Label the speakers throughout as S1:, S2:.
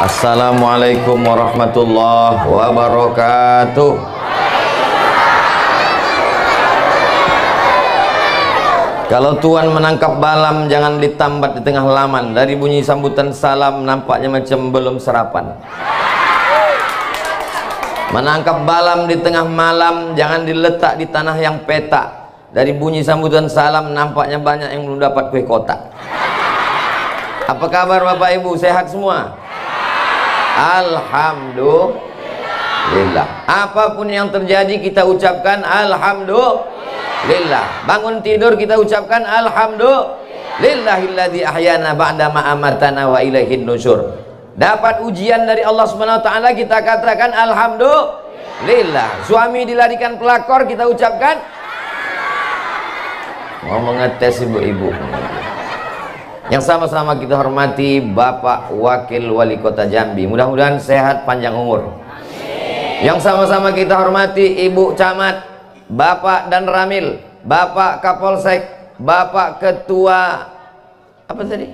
S1: Assalamualaikum warahmatullahi wabarakatuh. Kalau Tuan menangkap balam, jangan ditambat di tengah halaman. Dari bunyi sambutan salam nampaknya macam belum sarapan. Menangkap balam di tengah malam, jangan diletak di tanah yang petak. Dari bunyi sambutan salam nampaknya banyak yang belum dapat kue kotak. Apa kabar Bapak Ibu? Sehat semua? Alhamdulillah. Apapun yang terjadi kita ucapkan alhamdulillah. Bangun tidur kita ucapkan alhamdulillahilladzi ahyana ba'da ma amatana wa ilaihin nusyur. Dapat ujian dari Allah Subhanahu wa taala kita katakan alhamdulillah. Suami dilarikan pelakor kita ucapkan. Mau mengetes ibu-ibu. Yang sama-sama kita hormati Bapak Wakil Wali Kota Jambi, mudah-mudahan sehat panjang umur. Yang sama-sama kita hormati Ibu Camat, Bapak dan Ramil, Bapak Kapolsek, Bapak Ketua apa tadi?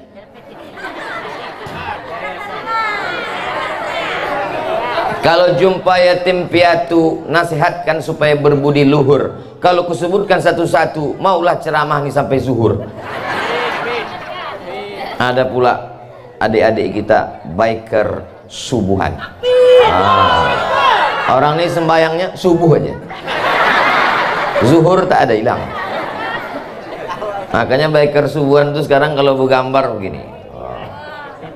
S1: Kalau jumpa yatim piatu, nasihatkan supaya berbudi luhur. Kalau kusebutkan satu-satu, maulah ceramah nih sampai zuhur. Ada pula adik-adik kita biker subuhan. Orang ini sembayangnya subuh aja, zuhur tak ada, hilang. Makanya biker subuhan itu sekarang kalau bergambar begini,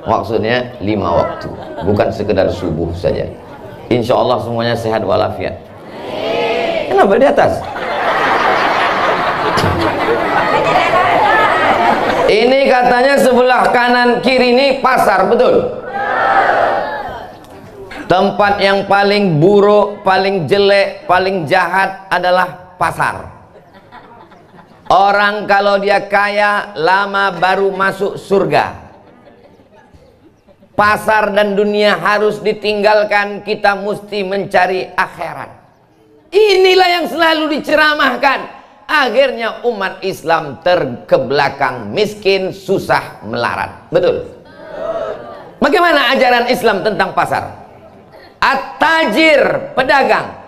S1: maksudnya 5 waktu, bukan sekedar subuh saja. Insya Allah semuanya sehat walafiat. Kenapa di atas? Ini katanya sebelah kanan kiri ini pasar, betul? Tempat yang paling buruk, paling jelek, paling jahat adalah pasar. Orang kalau dia kaya lama baru masuk surga. Pasar dan dunia harus ditinggalkan, kita mesti mencari akhirat. Inilah yang selalu diceramahkan. Akhirnya umat Islam terkebelakang, miskin, susah, melarat. Betul? Bagaimana ajaran Islam tentang pasar? At-tajir, pedagang.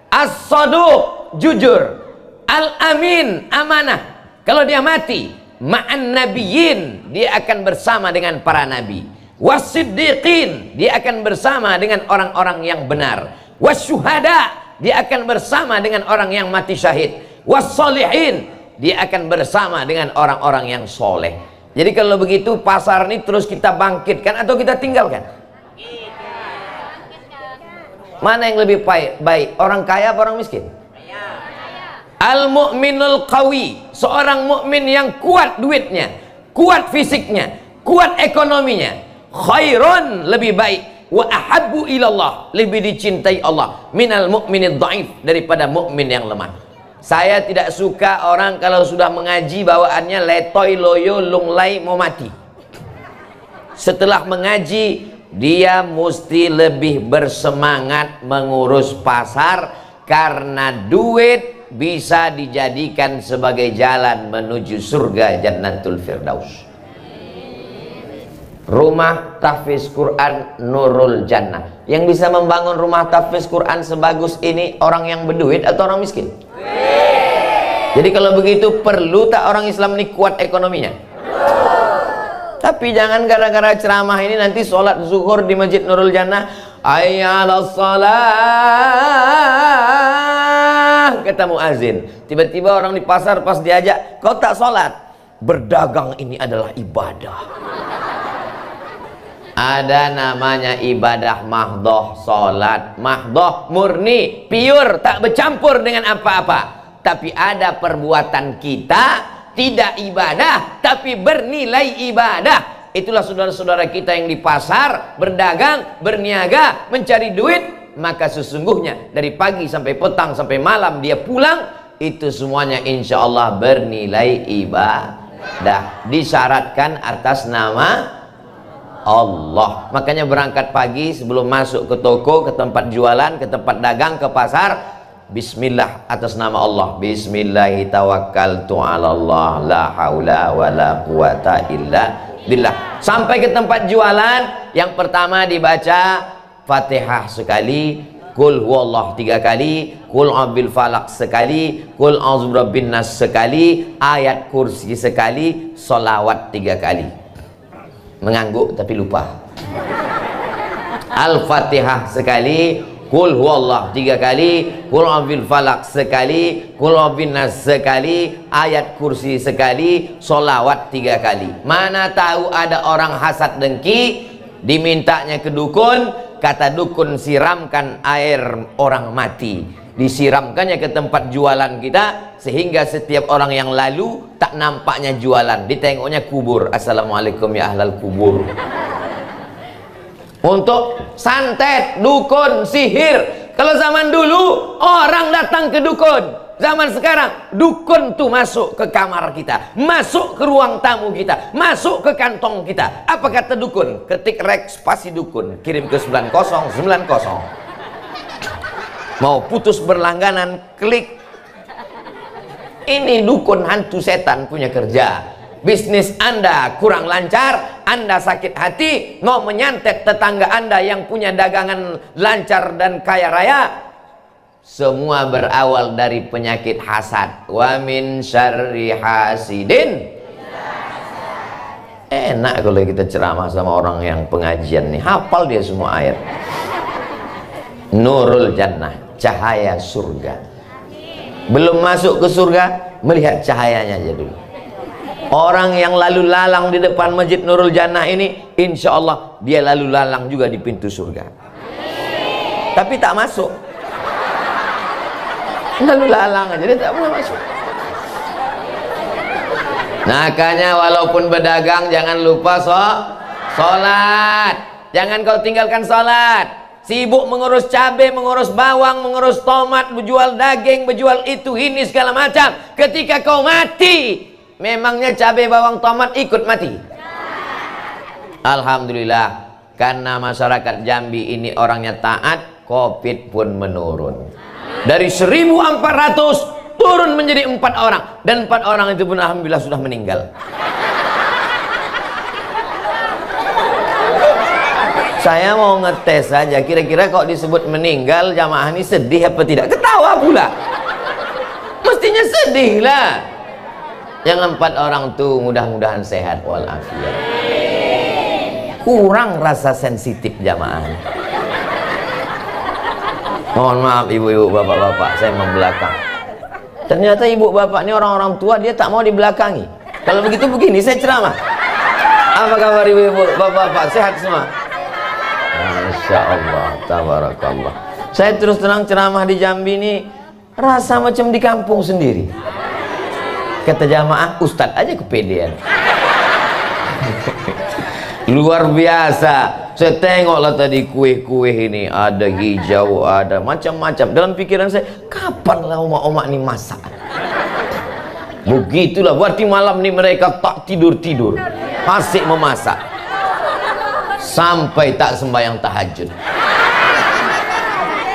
S1: As-saduq, jujur. Al-amin, amanah. Kalau dia mati, ma'an nabiyyin, dia akan bersama dengan para nabi. Was-siddiqin, dia akan bersama dengan orang-orang yang benar. Was-syuhada, dia akan bersama dengan orang yang mati syahid. Was-solihin, dia akan bersama dengan orang-orang yang soleh. Jadi kalau begitu pasar ini terus kita bangkitkan atau kita tinggalkan? Mana yang lebih baik? Orang kaya atau orang miskin? Al-mu'minul qawi, seorang mukmin yang kuat duitnya, kuat fisiknya, kuat ekonominya, khairun, lebih baik, wa ahabbu ilallah, lebih dicintai Allah, minal mu'minid dhaif, daripada mukmin yang lemah. Saya tidak suka orang kalau sudah mengaji bawaannya letoy loyo lunglai mau mati. Setelah mengaji dia mesti lebih bersemangat mengurus pasar, karena duit bisa dijadikan sebagai jalan menuju surga Jannatul Firdaus. Rumah tahfiz Quran Nurul Jannah. Yang bisa membangun rumah tahfiz Quran sebagus ini orang yang berduit atau orang miskin? Jadi kalau begitu perlu tak orang Islam ini kuat ekonominya? Tapi jangan gara-gara ceramah ini nanti sholat zuhur di Masjid Nurul Jannah, ayyalas shalah, kata muazin. Tiba-tiba orang di pasar pas diajak, kau tak sholat? Berdagang ini adalah ibadah. Ada namanya ibadah mahdoh, sholat mahdoh, murni, pure, tak bercampur dengan apa-apa. Tapi ada perbuatan kita tidak ibadah tapi bernilai ibadah. Itulah saudara-saudara kita yang di pasar berdagang, berniaga, mencari duit. Maka sesungguhnya dari pagi sampai petang sampai malam dia pulang, itu semuanya insya Allah bernilai ibadah, disyaratkan atas nama Allah. Makanya berangkat pagi sebelum masuk ke toko, ke tempat jualan, ke tempat dagang, ke pasar, Bismillah, atas nama Allah. Bismillahi tawakkaltu ala Allah, la haula wa la quwata illa billah. Sampai ke tempat jualan, yang pertama dibaca Fatihah sekali, Qul huwallah 3 kali, Qul a'udzu falaq sekali, Qul a'udzu birabbin nas sekali, ayat kursi sekali, solawat 3 kali. Mengangguk tapi lupa. Al-Fatihah sekali, Qul huwallah 3 kali, Qul a'udzu falaq sekali, Qul a'udzu nas sekali, ayat kursi sekali, solawat 3 kali. Mana tahu ada orang hasad dengki, dimintanya ke dukun. Kata dukun, siramkan air orang mati, disiramkannya ke tempat jualan kita, sehingga setiap orang yang lalu tak nampaknya jualan, ditengoknya kubur. Assalamualaikum ya ahlal kubur. Untuk santet, dukun, sihir. Kalau zaman dulu orang datang ke dukun, zaman sekarang dukun tuh masuk ke kamar kita, masuk ke ruang tamu kita, masuk ke kantong kita. Apa kata dukun? Ketik rek spasi dukun, kirim ke 9090. Mau putus berlangganan, klik. Ini dukun hantu setan punya kerja. Bisnis Anda kurang lancar, Anda sakit hati, mau menyantet tetangga Anda yang punya dagangan lancar dan kaya raya. Semua berawal dari penyakit hasad. Wa min syarri hasidin. Enak kalau kita ceramah sama orang yang pengajian nih, hafal dia semua ayat. Nurul jannah, cahaya surga. Belum masuk ke surga, melihat cahayanya aja dulu. Orang yang lalu lalang di depan Masjid Nurul Jannah ini, insya Allah dia lalu lalang juga di pintu surga. Tapi tak masuk. Lalu lalang aja, dia tak pernah masuk. Makanya walaupun berdagang jangan lupa sholat. Jangan kau tinggalkan sholat. Sibuk mengurus cabai, mengurus bawang, mengurus tomat, menjual daging, menjual itu ini segala macam. Ketika kau mati, memangnya cabai, bawang, tomat ikut mati? Alhamdulillah, karena masyarakat Jambi ini orangnya taat, Covid pun menurun. Dari 1400 turun menjadi 4 orang, dan 4 orang itu pun alhamdulillah sudah meninggal. Saya mau ngetes saja, kira-kira kok disebut meninggal jamaah ini sedih apa tidak? Ketawa pula. Mestinya sedih lah. Yang 4 orang tuh mudah-mudahan sehat walafiat. Kurang rasa sensitif jamaah. Mohon maaf ibu-ibu, bapak-bapak, saya membelakang. Ternyata ibu bapak ini orang-orang tua, dia tak mau dibelakangi. Kalau begitu begini saya ceramah. Apa kabar ibu-ibu, bapak-bapak, sehat semua? Masya Allah, tabarakallah. Saya terus terang ceramah di Jambi ini rasa macam di kampung sendiri. Kata jamaah, ustadz aja kepedean. Luar biasa. Saya tengoklah tadi kue-kue ini, ada hijau, ada macam-macam. Dalam pikiran saya, kapanlah omak-omak ini masak? Begitulah, berarti malam ini mereka tak tidur-tidur, asik memasak sampai tak sembahyang tahajud.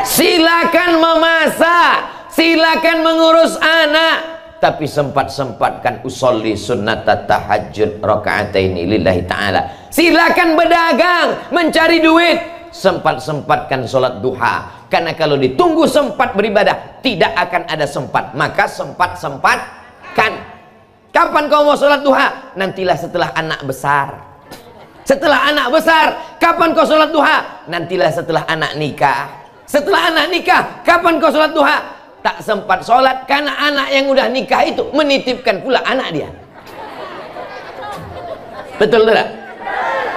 S1: Silakan memasak, silakan mengurus anak, tapi sempat-sempatkan usolli sunnat tahajud raka'ataini lillahi ta'ala. Silakan berdagang, mencari duit, sempat-sempatkan sholat duha. Karena kalau ditunggu sempat beribadah, tidak akan ada sempat. Maka sempat-sempatkan. Kapan kau mau sholat duha? Nantilah setelah anak besar. Setelah anak besar, kapan kau sholat duha? Nantilah setelah anak nikah. Setelah anak nikah, kapan kau sholat duha? Tak sempat sholat karena anak yang udah nikah itu menitipkan pula anak dia. Betul tidak?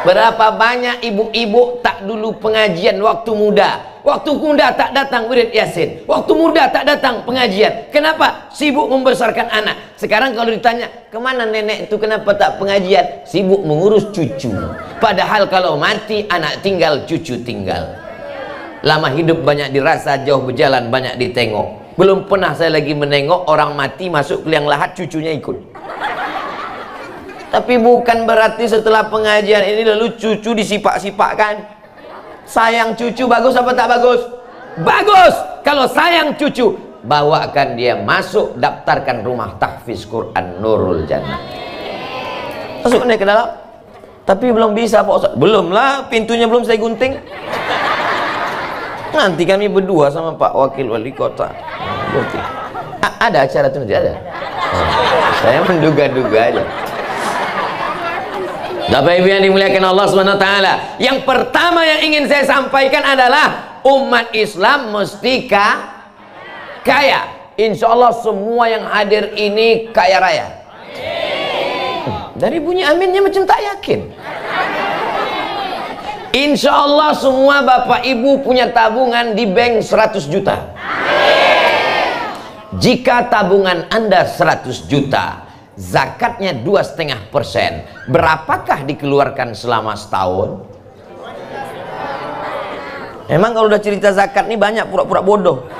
S1: Berapa banyak ibu-ibu tak dulu pengajian waktu muda. Waktu muda tak datang wirid yasin. Waktu muda tak datang pengajian. Kenapa? Sibuk membesarkan anak. Sekarang kalau ditanya, kemana nenek itu, kenapa tak pengajian? Sibuk mengurus cucu. Padahal kalau mati, anak tinggal, cucu tinggal. Lama hidup banyak dirasa, jauh berjalan banyak ditengok. Belum pernah saya lagi menengok orang mati masuk ke liang lahat, cucunya ikut. Tapi bukan berarti setelah pengajian ini lalu cucu disipak-sipakkan. Sayang cucu bagus apa tak bagus? Bagus. Kalau sayang cucu, bawakan dia masuk, daftarkan rumah tahfiz Quran Nurul Jannah. Masuk ke dalam. Tapi belum bisa Pak Ustaz. Belum lah, pintunya belum saya gunting. Nanti kami berdua sama Pak Wakil Wali Kota. Ada acara itu nanti ada. Saya menduga-duga aja. Bapak Ibu yang dimuliakan Allah SWT, yang pertama yang ingin saya sampaikan adalah umat Islam mesti kaya. Insya Allah semua yang hadir ini kaya raya. Dari bunyi aminnya macam tak yakin. Insya Allah semua Bapak Ibu punya tabungan di bank 100 juta. Jika tabungan Anda 100 juta, zakatnya 2,5%, berapakah dikeluarkan selama setahun? Emang kalau udah cerita zakat nih banyak pura-pura bodoh.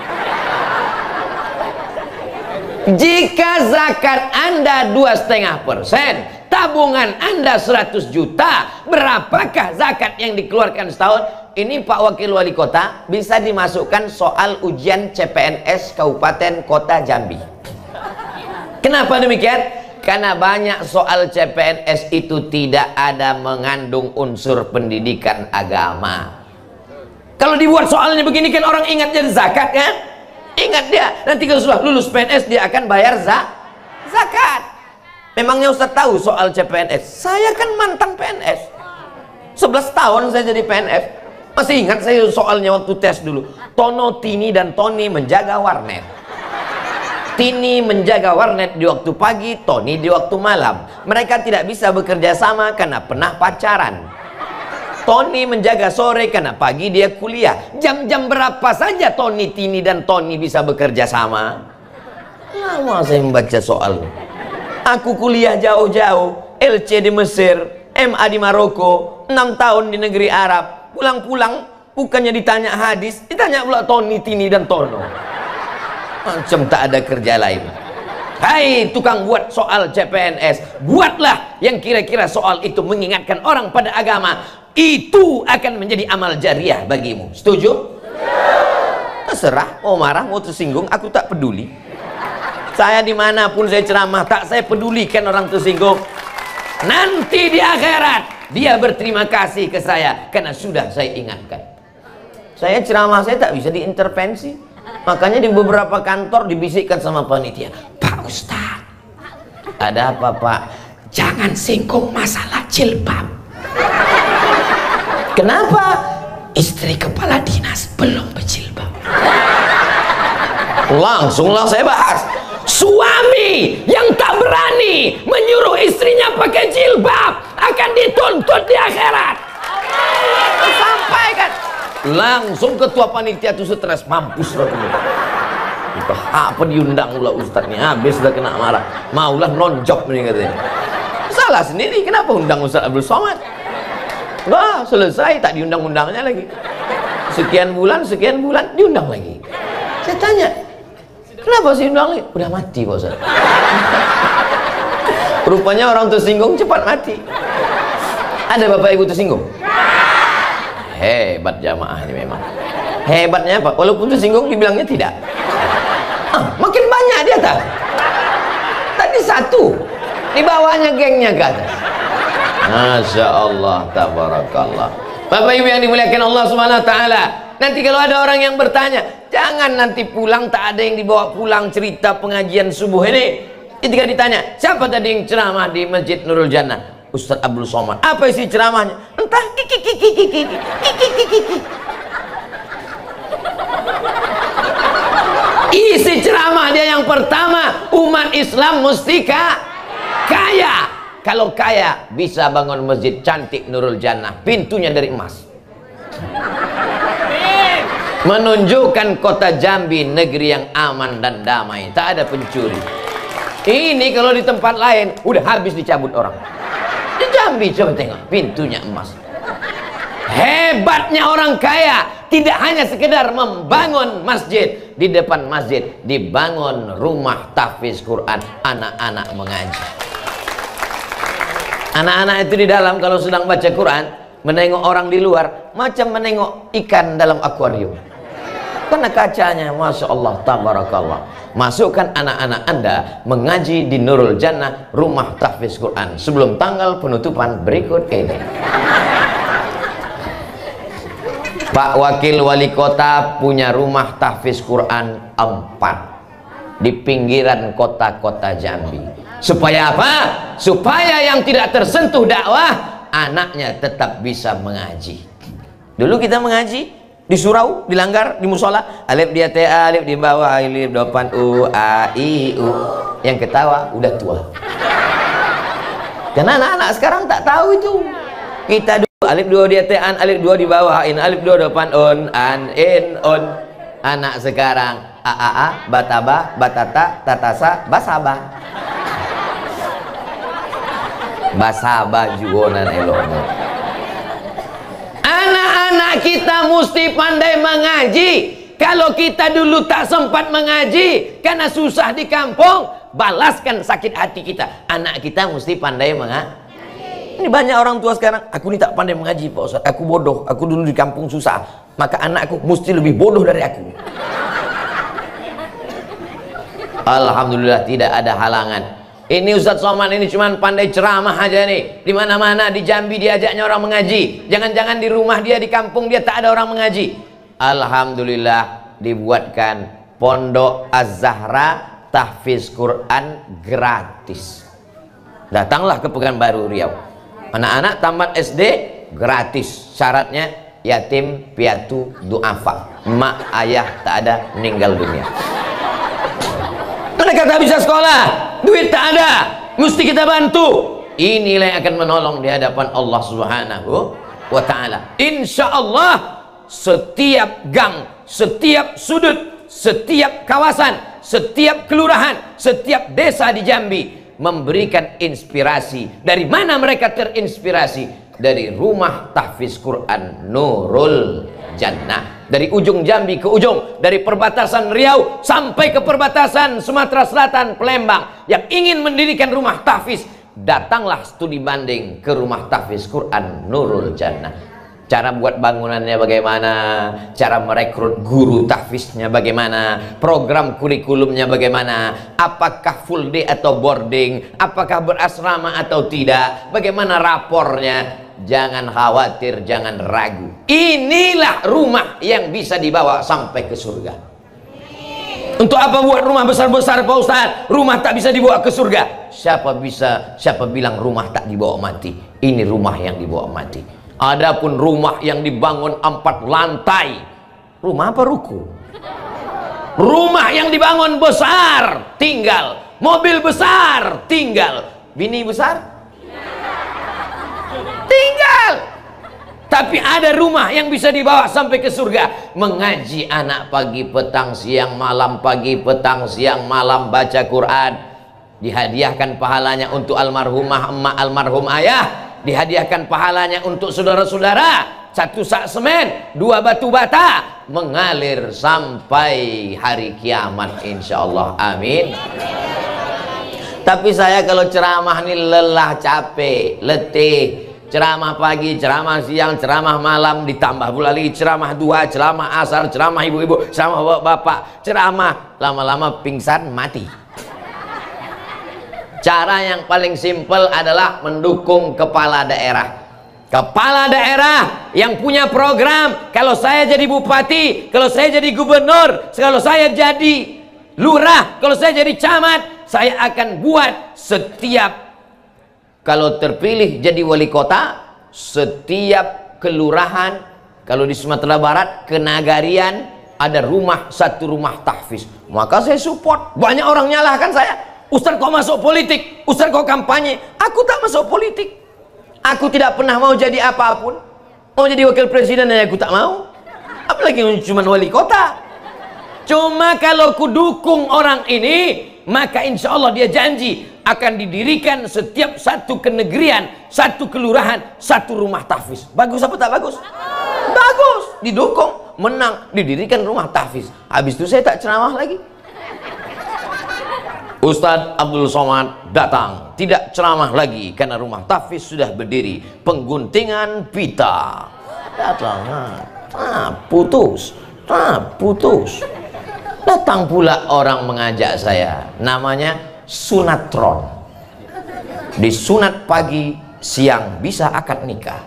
S1: Jika zakat Anda 2,5%, tabungan Anda 100 juta, berapakah zakat yang dikeluarkan setahun? Ini Pak Wakil Wali Kota bisa dimasukkan soal ujian CPNS Kabupaten Kota Jambi. Kenapa demikian? Karena banyak soal CPNS itu tidak ada mengandung unsur pendidikan agama. Kalau dibuat soalnya begini kan orang ingat jadi zakat kan? Ingat dia, nanti kalau sudah lulus PNS dia akan bayar zakat. Memangnya Ustaz tahu soal CPNS? Saya kan mantan PNS. 11 tahun saya jadi PNS. Masih ingat saya soalnya waktu tes dulu. Tono, Tini, dan Tony menjaga warnet. Tini menjaga warnet di waktu pagi, Tony di waktu malam. Mereka tidak bisa bekerja sama karena pernah pacaran. Tony menjaga sore karena pagi dia kuliah. Jam-jam berapa saja Tony, Tini, dan Tony bisa bekerja sama? Lama saya membaca soal. Aku kuliah jauh-jauh, LC di Mesir, MA di Maroko, 6 tahun di negeri Arab. Pulang-pulang bukannya ditanya hadis, ditanya pula Tony, Tini, dan Tono. Macam tak ada kerja lain. Hai tukang buat soal CPNS, buatlah yang kira-kira soal itu mengingatkan orang pada agama. Itu akan menjadi amal jariah bagimu. Setuju? Terserah, mau marah, mau tersinggung, aku tak peduli. Saya dimanapun saya ceramah, tak saya pedulikan orang tersinggung. Nanti di akhirat dia berterima kasih ke saya karena sudah saya ingatkan. Saya ceramah saya tak bisa diintervensi. Makanya di beberapa kantor dibisikkan sama panitia, Pak Ustaz, ada apa Pak? Jangan singgung masalah jilbab. Kenapa? Istri kepala dinas belum berjilbab. Langsunglah saya bahas. Suami yang tak berani menyuruh istrinya pakai jilbab akan dituntut di akhirat. Sampaikan. Langsung ketua panitia itu stres, mampus lah kamu. Entah apa diundang pula Ustaz nih, habis dah kena marah. Maulah nonjok nih katanya. Salah sendiri, kenapa undang Ustaz Abdul Somad? Wah, selesai tak diundang-undangnya lagi. Sekian bulan diundang lagi. Saya tanya, kenapa sih undang lagi? Udah mati Pak Ustaz. Rupanya orang tersinggung cepat mati. Ada Bapak Ibu tersinggung? Hebat jamaah ini memang. Hebatnya apa? Walaupun tersinggung dibilangnya tidak. Makin banyak dia tak. Tadi satu, di bawahnya gengnya ke atas. Masya Allah, tabarakallah. Bapak Ibu yang dimuliakan Allah Subhanahu Wa Taala. Nanti kalau ada orang yang bertanya, jangan nanti pulang tak ada yang dibawa pulang cerita pengajian subuh ini. Ketika ditanya, siapa tadi yang ceramah di Masjid Nurul Jannah? Ustaz Abdul Somad. Apa isi ceramahnya? Entah. Isi ceramah dia yang pertama, umat Islam mesti kaya. Kalau kaya bisa bangun masjid cantik Nurul Jannah, pintunya dari emas. Menunjukkan kota Jambi negeri yang aman dan damai, tak ada pencuri. Ini kalau di tempat lain udah habis dicabut orang. Di Jambi coba tengok, pintunya emas. Hebatnya orang kaya, tidak hanya sekedar membangun masjid, di depan masjid dibangun rumah tahfiz Quran, anak-anak mengaji. Anak-anak itu di dalam kalau sedang baca Quran, menengok orang di luar macam menengok ikan dalam akuarium. Karena kacanya, Masya Allah, tabarakallah. Masukkan anak-anak Anda mengaji di Nurul Jannah, rumah tahfiz Quran, sebelum tanggal penutupan berikut ini. Pak Wakil Wali Kota punya rumah tahfiz Quran 4 di pinggiran kota-kota Jambi. Supaya apa? Supaya yang tidak tersentuh dakwah, anaknya tetap bisa mengaji. Dulu kita mengaji di surau, di langgar, di musola, alif di atas, alif di bawah, alif depan, u, a, i, u. Yang ketawa udah tua. Karena anak-anak sekarang tak tahu itu. Kita dulu alif dua di atas, an, alif dua di bawah, in, alif dua depan, on, an, in, on. Anak sekarang a, a, bataba, batata, tatasa, basaba. Basaba juga nan eloknya. Anak-anak kita mesti pandai mengaji. Kalau kita dulu tak sempat mengaji karena susah di kampung, balaskan sakit hati kita. Anak kita mesti pandai mengaji. Ini banyak orang tua sekarang, aku ini tak pandai mengaji Pak Ustaz, aku bodoh, aku dulu di kampung susah, maka anakku mesti lebih bodoh dari aku. Alhamdulillah tidak ada halangan. Ini Ustadz Somad ini cuman pandai ceramah aja nih. Di mana-mana di Jambi diajaknya orang mengaji. Jangan-jangan di rumah dia, di kampung dia tak ada orang mengaji. Alhamdulillah dibuatkan Pondok Az-Zahra tahfiz Quran gratis. Datanglah ke Pekanbaru Riau. Anak-anak tamat SD gratis. Syaratnya yatim piatu duafa. Mak ayah tak ada, meninggal dunia. Mereka tak bisa sekolah, duit tak ada, mesti kita bantu. Inilah yang akan menolong di hadapan Allah Subhanahu wa ta'ala. Insya Allah setiap gang, setiap sudut, setiap kawasan, setiap kelurahan, setiap desa di Jambi memberikan inspirasi. Dari mana mereka terinspirasi? Dari rumah tahfiz Quran Nurul Jannah. Dari ujung Jambi ke ujung, dari perbatasan Riau sampai ke perbatasan Sumatera Selatan, Palembang, yang ingin mendirikan rumah tahfiz, datanglah studi banding ke rumah tahfiz Quran Nurul Jannah. Cara buat bangunannya bagaimana, cara merekrut guru tahfiznya bagaimana, program kurikulumnya bagaimana, apakah full day atau boarding, apakah berasrama atau tidak, bagaimana rapornya. Jangan khawatir, jangan ragu. Inilah rumah yang bisa dibawa sampai ke surga. Untuk apa buat rumah besar-besar Pak Ustaz? Rumah tak bisa dibawa ke surga. Siapa bilang rumah tak dibawa mati? Ini rumah yang dibawa mati. Adapun rumah yang dibangun 4 lantai, rumah apa ruku? Rumah yang dibangun besar, tinggal. Mobil besar, tinggal. Bini besar? Tinggal. Tapi ada rumah yang bisa dibawa sampai ke surga. Mengaji anak pagi petang siang malam, pagi petang siang malam, baca Quran. Dihadiahkan pahalanya untuk almarhumah emak, almarhum ayah. Dihadiahkan pahalanya untuk saudara-saudara. 1 sak semen, 2 batu bata, mengalir sampai hari kiamat insyaallah. Amin. Tapi saya kalau ceramah ini lelah, capek, letih. Ceramah pagi, ceramah siang, ceramah malam, ditambah pula lagi ceramah duha, ceramah asar, ceramah ibu-ibu, ceramah bapak-bapak, ceramah, lama-lama pingsan, mati. Cara yang paling simpel adalah mendukung kepala daerah. Kepala daerah yang punya program, kalau saya jadi bupati, kalau saya jadi gubernur, kalau saya jadi lurah, kalau saya jadi camat, saya akan buat setiap, kalau terpilih jadi wali kota, setiap kelurahan, kalau di Sumatera Barat, kenagarian, ada satu rumah tahfiz. Maka saya support. Banyak orang nyalahkan saya. Ustaz kok masuk politik? Ustaz kok kampanye? Aku tak masuk politik. Aku tidak pernah mau jadi apapun. Mau jadi wakil presiden aja aku tak mau. Apalagi cuma wali kota. Cuma kalau ku dukung orang ini, maka insya Allah dia janji akan didirikan setiap satu kenegerian, satu kelurahan, satu rumah tahfiz. Bagus apa tak bagus? Bagus. Didukung, menang, didirikan rumah tahfiz. Habis itu saya tak ceramah lagi. Ustadz Abdul Somad datang, tidak ceramah lagi karena rumah tahfiz sudah berdiri. Pengguntingan pita. Datang, putus. putus. Datang pula orang mengajak saya, namanya sunatron. Disunat pagi, siang bisa akad nikah.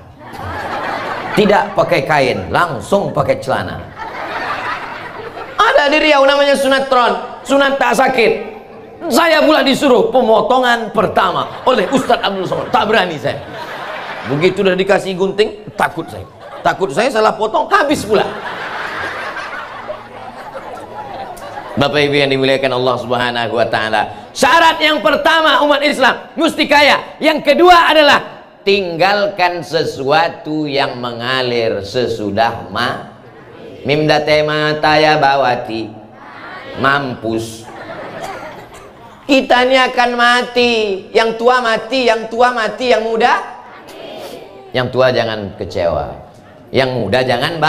S1: Tidak pakai kain, langsung pakai celana. Ada di Riau namanya sunatron, sunat tak sakit. Saya pula disuruh pemotongan pertama oleh Ustadz Abdul Somad. Tak berani saya. Begitu udah dikasih gunting, takut saya. Takut saya salah potong, habis pula. Bapak Ibu yang dimuliakan Allah Subhanahu wa taala. Syarat yang pertama umat Islam mesti kaya. Yang kedua adalah tinggalkan sesuatu yang mengalir sesudah mimdate mataya bawati. Mampus. Kita ini akan mati. Yang tua mati, yang tua mati, yang muda. Yang tua jangan kecewa. Yang muda jangan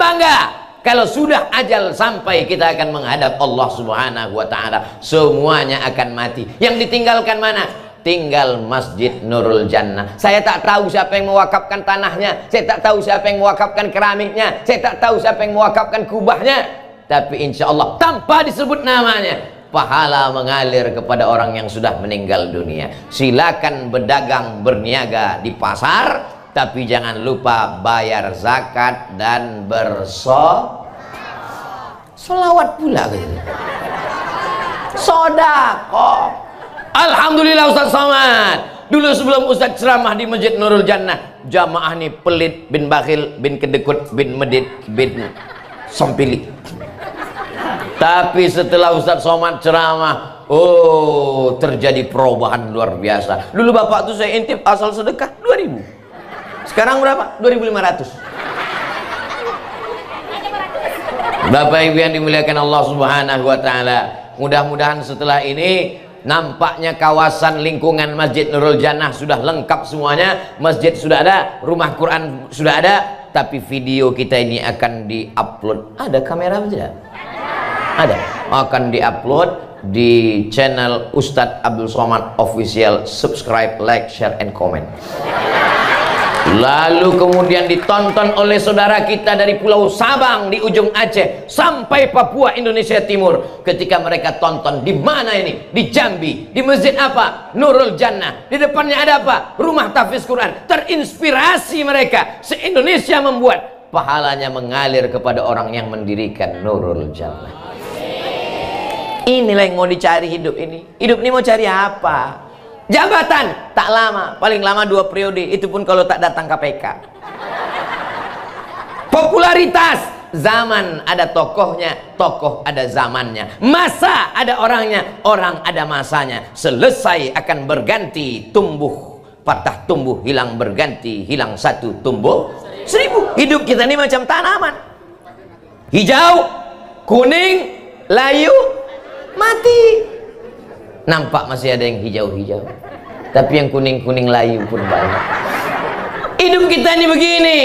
S1: bangga. Kalau sudah ajal sampai, kita akan menghadap Allah Subhanahu wa taala. Semuanya akan mati. Yang ditinggalkan mana? Tinggal Masjid Nurul Jannah. Saya tak tahu siapa yang mewakafkan tanahnya. Saya tak tahu siapa yang mewakafkan keramiknya. Saya tak tahu siapa yang mewakafkan kubahnya. Tapi insya Allah tanpa disebut namanya, pahala mengalir kepada orang yang sudah meninggal dunia. Silakan berdagang berniaga di pasar, tapi jangan lupa bayar zakat dan bersolawat pula gitu. Sedekah. Alhamdulillah Ustaz Somad. Dulu sebelum Ustaz ceramah di Masjid Nurul Jannah, jamaah nih pelit bin bakhil bin kedekut bin medit bin sompili. Tapi setelah Ustaz Somad ceramah, oh, terjadi perubahan luar biasa. Dulu bapak tuh saya intip asal sedekah 2.000. Sekarang berapa? 2.500. Bapak Ibu yang dimuliakan Allah Subhanahu wa taala, mudah-mudahan setelah ini nampaknya kawasan lingkungan Masjid Nurul Jannah sudah lengkap semuanya. Masjid sudah ada, rumah Quran sudah ada, tapi video kita ini akan di-upload. Ada kamera tidak? Ada. Akan di-upload di channel Ustadz Abdul Somad Official. Subscribe, like, share, and comment. Lalu kemudian ditonton oleh saudara kita dari Pulau Sabang di ujung Aceh sampai Papua Indonesia Timur. Ketika mereka tonton, di mana ini? Di Jambi. Di masjid apa? Nurul Jannah. Di depannya ada apa? Rumah tahfiz Quran. Terinspirasi mereka. Se-Indonesia membuat, pahalanya mengalir kepada orang yang mendirikan Nurul Jannah. Inilah yang mau dicari hidup ini. Hidup ini mau cari apa? Jabatan tak lama, paling lama 2 periode, itu pun kalau tak datang KPK. Popularitas, zaman ada tokohnya, tokoh ada zamannya. Masa ada orangnya, orang ada masanya. Selesai akan berganti, tumbuh, patah tumbuh, hilang berganti, hilang satu, tumbuh 1000. Hidup kita ini macam tanaman. Hijau, kuning, layu, mati. Nampak masih ada yang hijau-hijau, tapi yang kuning-kuning layu pun banyak. Hidup kita ini begini,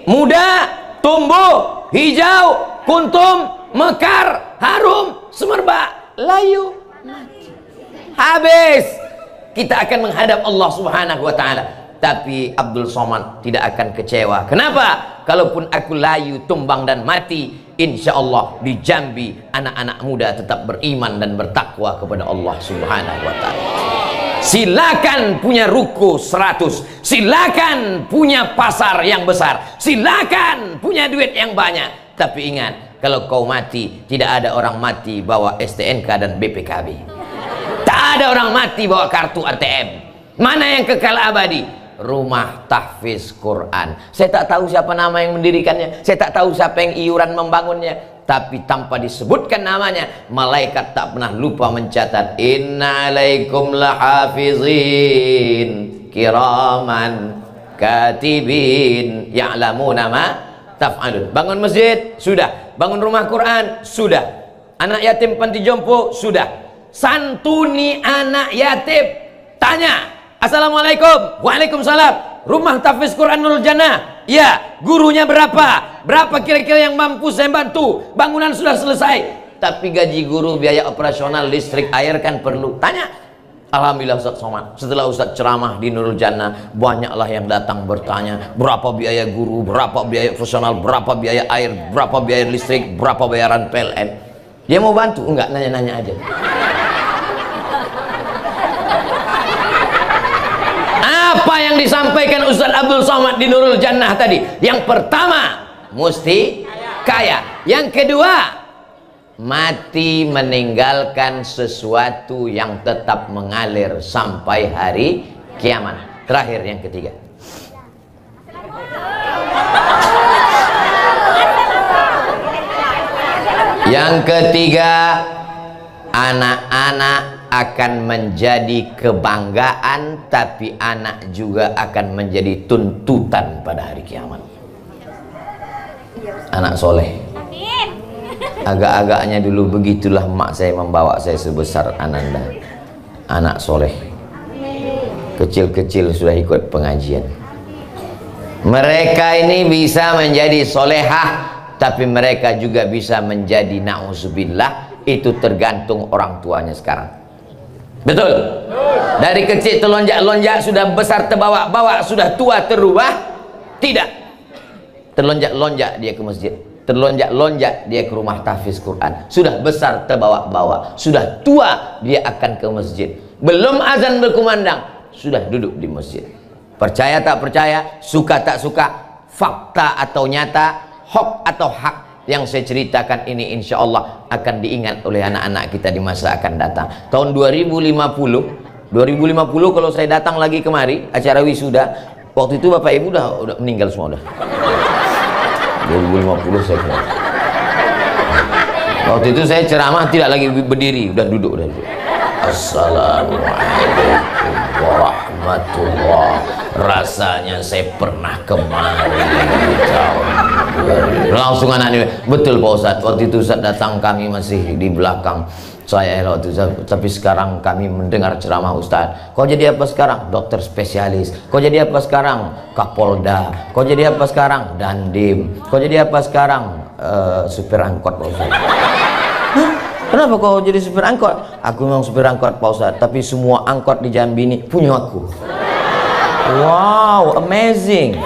S1: muda, tumbuh, hijau, kuntum, mekar, harum, semerbak, layu, mati. Habis. Kita akan menghadap Allah Subhanahu wa taala. Tapi Abdul Somad tidak akan kecewa. Kenapa? Kalaupun aku layu, tumbang dan mati, insya Allah di Jambi anak-anak muda tetap beriman dan bertakwa kepada Allah Subhanahu wa ta'ala. Silakan punya ruko 100, silakan punya pasar yang besar, silakan punya duit yang banyak. Tapi ingat, kalau kau mati, tidak ada orang mati bawa STNK dan BPKB. Tak ada orang mati bawa kartu ATM. Mana yang kekal abadi? Rumah tahfiz Quran. Saya tak tahu siapa nama yang mendirikannya, saya tak tahu siapa yang iuran membangunnya, tapi tanpa disebutkan namanya, malaikat tak pernah lupa mencatat, inna alaikum lahafizin kiraman katibin ya'lamuna ma taf'alun. Bangun masjid sudah, bangun rumah Quran sudah, anak yatim panti jompo sudah, santuni anak yatim, tanya assalamualaikum, waalaikumsalam, rumah tahfiz Quran Nurul Jannah, ya, gurunya berapa? Berapa kira-kira yang mampu saya bantu? Bangunan sudah selesai, tapi gaji guru, biaya operasional, listrik, air kan perlu. Tanya, Alhamdulillah Ustaz Somad, setelah Ustaz ceramah di Nurul Jannah, banyaklah yang datang bertanya, berapa biaya guru, berapa biaya profesional, berapa biaya air, berapa biaya listrik, berapa bayaran PLN. Dia mau bantu? Enggak, nanya-nanya aja. Apa yang disampaikan Ustaz Abdul Somad di Nurul Jannah tadi? Yang pertama, mesti kaya. Yang kedua, mati meninggalkan sesuatu yang tetap mengalir sampai hari kiamat. Terakhir, yang ketiga, anak-anak akan menjadi kebanggaan, tapi anak juga akan menjadi tuntutan pada hari kiamat. Anak soleh. Agak-agaknya dulu begitulah mak saya membawa saya sebesar Ananda, anak soleh. Kecil-kecil sudah ikut pengajian. Mereka ini bisa menjadi solehah, tapi mereka juga bisa menjadi na'udzubillah. Itu tergantung orang tuanya sekarang. Betul? Dari kecil terlonjak-lonjak, sudah besar terbawa-bawa, sudah tua terubah? Tidak. Terlonjak-lonjak dia ke masjid, terlonjak-lonjak dia ke rumah tahfiz Quran, sudah besar terbawa-bawa, sudah tua dia akan ke masjid, belum azan berkumandang sudah duduk di masjid. Percaya tak percaya, suka tak suka, fakta atau nyata, hoax atau hak, yang saya ceritakan ini insya Allah akan diingat oleh anak-anak kita di masa akan datang. Tahun 2050 kalau saya datang lagi kemari acara wisuda, waktu itu bapak ibu udah meninggal semua udah. 2050 saya kira. Waktu itu saya ceramah tidak lagi berdiri, udah duduk. Assalamualaikum warahmatullah. Rasanya saya pernah kemari langsung anak ini. Betul Pak Ustadz, waktu itu Ustadz datang kami masih di belakang saya waktu itu, tapi sekarang kami mendengar ceramah Ustadz. Kau jadi apa sekarang? Dokter spesialis. Kau jadi apa sekarang? Kapolda. Kau jadi apa sekarang? Dandim. Kau jadi apa sekarang? Supir angkot Pak Ustadz. Hah? Kenapa kau jadi supir angkot? Aku memang supir angkot Pak Ustadz, tapi semua angkot di Jambi ini punya aku. Wow, amazing.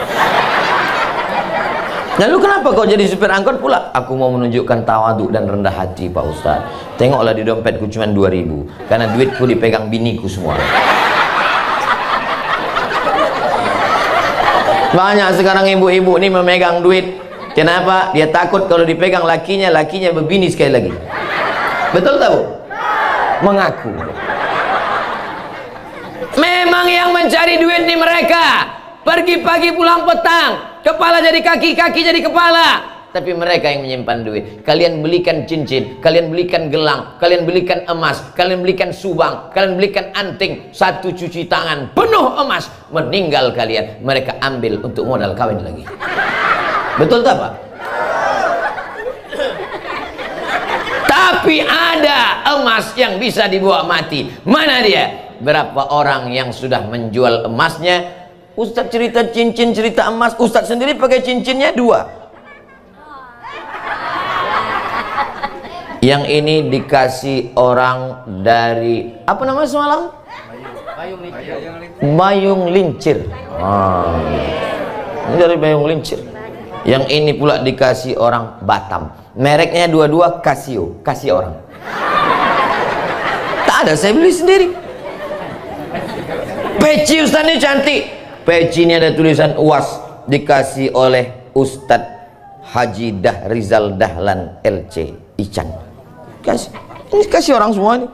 S1: Lalu kenapa kau jadi supir angkot pula? Aku mau menunjukkan tawaduk dan rendah hati Pak Ustadz. Tengoklah di dompetku cuma 2.000, karena duitku dipegang biniku semua. Banyak sekarang ibu-ibu ini memegang duit. Kenapa? Dia takut kalau dipegang lakinya berbini sekali lagi. Betul tak Bu? Mengaku. Memang yang mencari duit ini mereka. Pergi pagi pulang petang, kepala jadi kaki, kaki jadi kepala. Tapi mereka yang menyimpan duit. Kalian belikan cincin, kalian belikan gelang, kalian belikan emas, kalian belikan subang, kalian belikan anting, satu cuci tangan penuh emas, meninggal kalian, mereka ambil untuk modal kawin lagi. Betul tak Pak? Tapi ada emas yang bisa dibawa mati. Mana dia? Berapa orang yang sudah menjual emasnya? Ustadz cerita cincin, cerita emas, Ustadz sendiri pakai cincinnya 2. Yang ini dikasih orang dari apa namanya semalam? Bayung Lincir. Ini dari Bayung Lincir. Yang ini pula dikasih orang Batam. Mereknya dua-dua Casio, kasih orang. Tak ada, saya beli sendiri. Peci Ustadz ini cantik. Peci ini ada tulisan UAS, dikasih oleh Ustadz Haji Rizal Dahlan LC Ican. Ini kasih orang semua nih.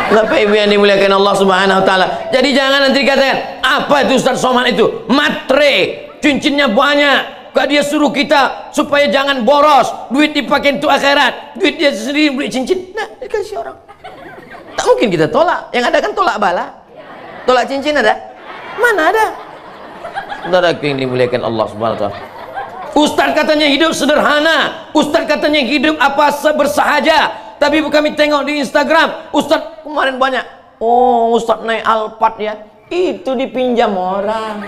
S1: Bapak Ibu yang dimuliakan Allah Subhanahu wa taala. Jadi jangan nanti dikatakan, apa itu Ustadz Somad itu? Matre, cincinnya banyak. Kak dia suruh kita supaya jangan boros, duit dipakai untuk akhirat, duit dia sendiri beli cincin. Nah, dikasih orang. Tak mungkin kita tolak. Yang ada kan tolak bala. Tolak cincin ada? Mana ada? Saudaraku yang dimuliakan Allah Subhanahu wa taala. Ustadz katanya hidup sederhana. Ustadz katanya hidup apa bersahaja. Tapi kami tengok di Instagram, Ustadz kemarin banyak. Oh, Ustadz naik Alphard ya. Itu dipinjam orang.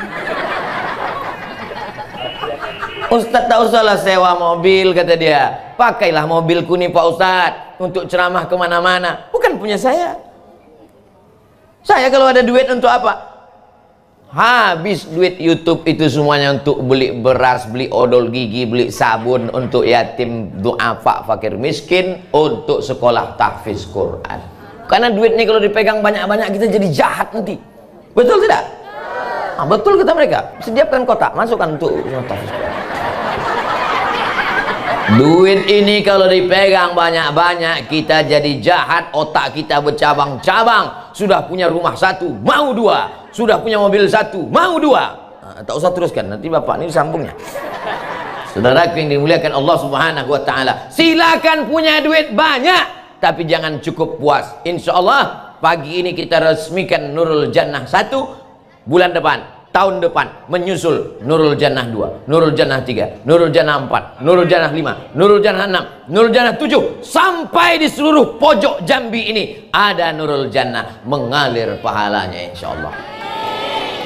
S1: Ustadz tak usahlah sewa mobil, kata dia. Pakailah mobilku nih Pak Ustadz untuk ceramah kemana-mana. Bukan Bukan punya saya. Saya kalau ada duit untuk apa? Habis duit YouTube itu semuanya untuk beli beras, beli odol gigi, beli sabun untuk yatim, duafa, fakir miskin, untuk sekolah tahfiz Quran. Karena duitnya kalau dipegang banyak-banyak kita jadi jahat nanti. Betul tidak? Nah, betul kata mereka. Sediakan kotak, masukkan untuk tahfiz Quran. Duit ini kalau dipegang banyak-banyak kita jadi jahat, otak kita bercabang-cabang. Sudah punya rumah satu, mau dua. Sudah punya mobil satu, mau dua. Nah, tak usah teruskan, nanti bapak ini sambungnya. Saudaraku yang dimuliakan Allah Subhanahu wa ta'ala, silakan punya duit banyak, tapi jangan cukup puas. Insya Allah pagi ini kita resmikan Nurul Jannah 1, bulan depan, tahun depan menyusul Nurul Jannah 2, Nurul Jannah 3, Nurul Jannah 4, Nurul Jannah 5, Nurul Jannah 6, Nurul Jannah 7, sampai di seluruh pojok Jambi ini ada Nurul Jannah mengalir pahalanya insya Allah.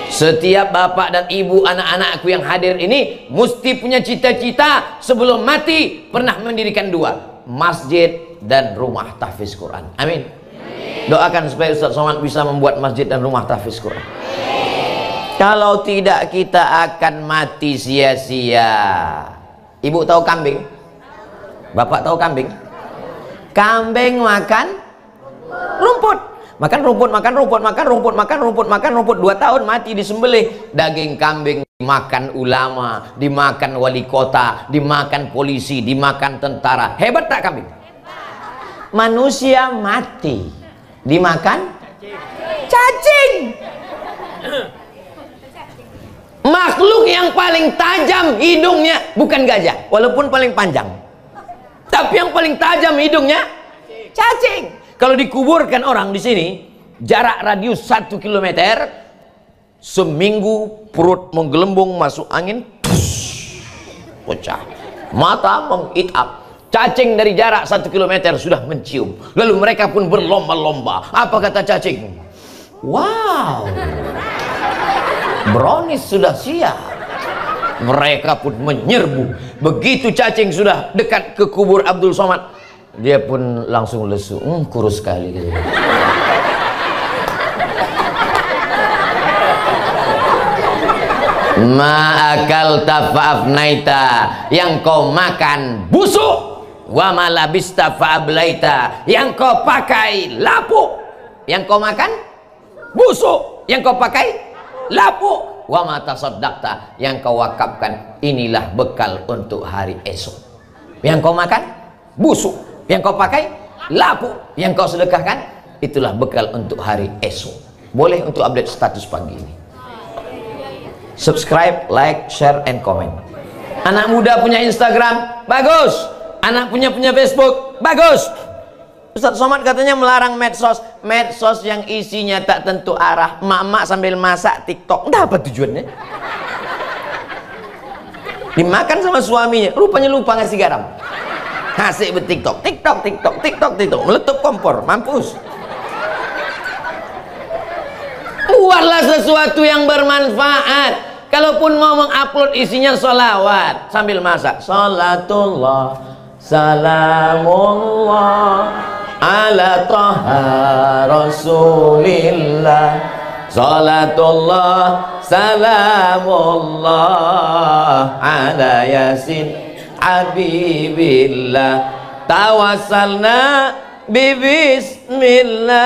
S1: Setiap bapak dan ibu anak-anakku yang hadir ini mesti punya cita-cita sebelum mati pernah mendirikan 2 masjid dan rumah tahfiz Quran. Amin. Doakan supaya Ustaz Somad bisa membuat masjid dan rumah tahfiz Quran. Kalau tidak kita akan mati sia-sia. Ibu tahu kambing? Bapak tahu kambing? Kambing makan rumput. Makan rumput, makan rumput, makan rumput, makan rumput, makan rumput. 2 tahun mati disembelih. Daging kambing dimakan ulama, dimakan wali kota, dimakan polisi, dimakan tentara. Hebat tak kambing? Manusia mati dimakan cacing. Makhluk yang paling tajam hidungnya bukan gajah, walaupun paling panjang, tapi yang paling tajam hidungnya cacing. Kalau dikuburkan orang di sini, jarak radius 1 km, seminggu perut menggelembung masuk angin, pecah, mata menghitam. Cacing dari jarak 1 km sudah mencium. Lalu mereka pun berlomba-lomba. Apa kata cacing? Wow, brownies sudah siap. Mereka pun menyerbu. Begitu cacing sudah dekat ke kubur Abdul Somad, dia pun langsung lesu. Kurus sekali gitu. Ma'akal tafa'afnaita, yang kau makan busuk. Wa malabista fa'ablaita, yang kau pakai lapuk. Yang kau makan busuk, yang kau pakai lapuk. Wa ma tasaddaqta, yang kau wakafkan, inilah bekal untuk hari esok. Yang kau makan busuk, yang kau pakai lapuk, yang kau sedekahkan, itulah bekal untuk hari esok. Boleh untuk update status pagi ini. Subscribe, like, share, and comment. Anak muda punya Instagram, bagus. Anak punya Facebook, bagus. Ustaz Somad katanya melarang medsos. Medsos yang isinya tak tentu arah, mak-mak sambil masak TikTok. Apa tujuannya? Dimakan sama suaminya, rupanya lupa ngasih garam. Asik bertiktok, tiktok, tiktok, tiktok, tiktok, meletup kompor, mampus. Buatlah sesuatu yang bermanfaat. Kalaupun mau mengupload isinya sholawat sambil masak, sholatullah, salamullah, ala taha rasulillah, sholatullah, salamullah, ala yasin habibillah, tawassalna bismillah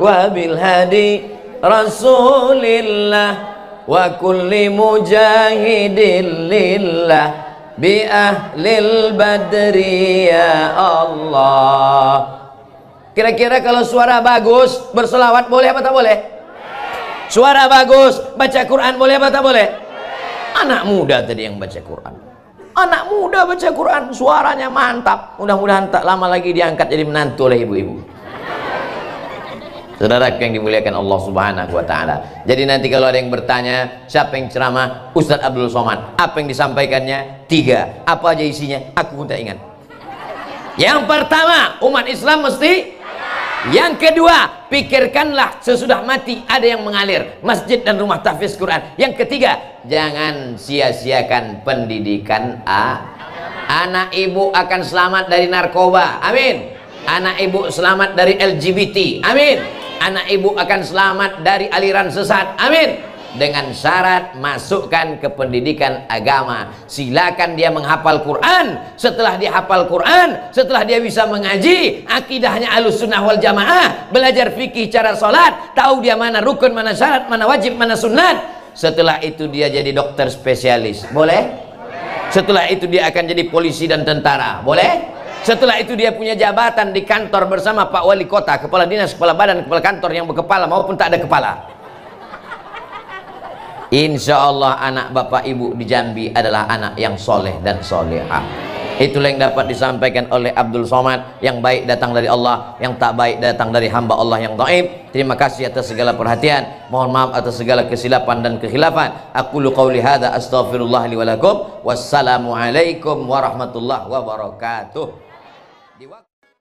S1: wa bil hadi rasulillah wa kulli mujahidin lillah bi ahlil badri ya Allah. Kira-kira kalau suara bagus berselawat boleh apa tak boleh? Suara bagus baca Quran boleh apa tak boleh? Anak muda tadi yang baca Quran. Anak muda baca Quran, suaranya mantap. Mudah-mudahan tak lama lagi diangkat jadi menantu oleh ibu-ibu. Saudara yang dimuliakan Allah Subhanahu wa ta'ala. Jadi nanti kalau ada yang bertanya siapa yang ceramah, Ustadz Abdul Somad. Apa yang disampaikannya? 3. Apa aja isinya? Aku pun tak ingat. Yang pertama, umat Islam mesti. Yang kedua, pikirkanlah sesudah mati ada yang mengalir, masjid dan rumah tahfiz Quran. Yang ketiga, jangan sia-siakan pendidikan. Anak ibu akan selamat dari narkoba. Amin. Anak ibu selamat dari LGBT, amin. Anak ibu akan selamat dari aliran sesat, amin. Dengan syarat masukkan ke pendidikan agama. Silakan dia menghafal Quran. Setelah dia hafal Quran, setelah dia bisa mengaji, akidahnya Ahlussunnah wal Jamaah, belajar fikih cara sholat, tahu dia mana rukun, mana syarat, mana wajib, mana sunat. Setelah itu dia jadi dokter spesialis, boleh? Setelah itu dia akan jadi polisi dan tentara, boleh? Setelah itu dia punya jabatan di kantor bersama Pak Wali Kota, kepala dinas, kepala badan, kepala kantor yang berkepala maupun tak ada kepala. Insya Allah anak bapak ibu di Jambi adalah anak yang soleh dan solehah. Itulah yang dapat disampaikan oleh Abdul Somad. Yang baik datang dari Allah, yang tak baik datang dari hamba Allah yang dhaif. Terima kasih atas segala perhatian. Mohon maaf atas segala kesilapan dan kekhilafan. Aqulu qauli hadza astaghfirullah li wa lakum. Wassalamualaikum warahmatullahi wabarakatuh.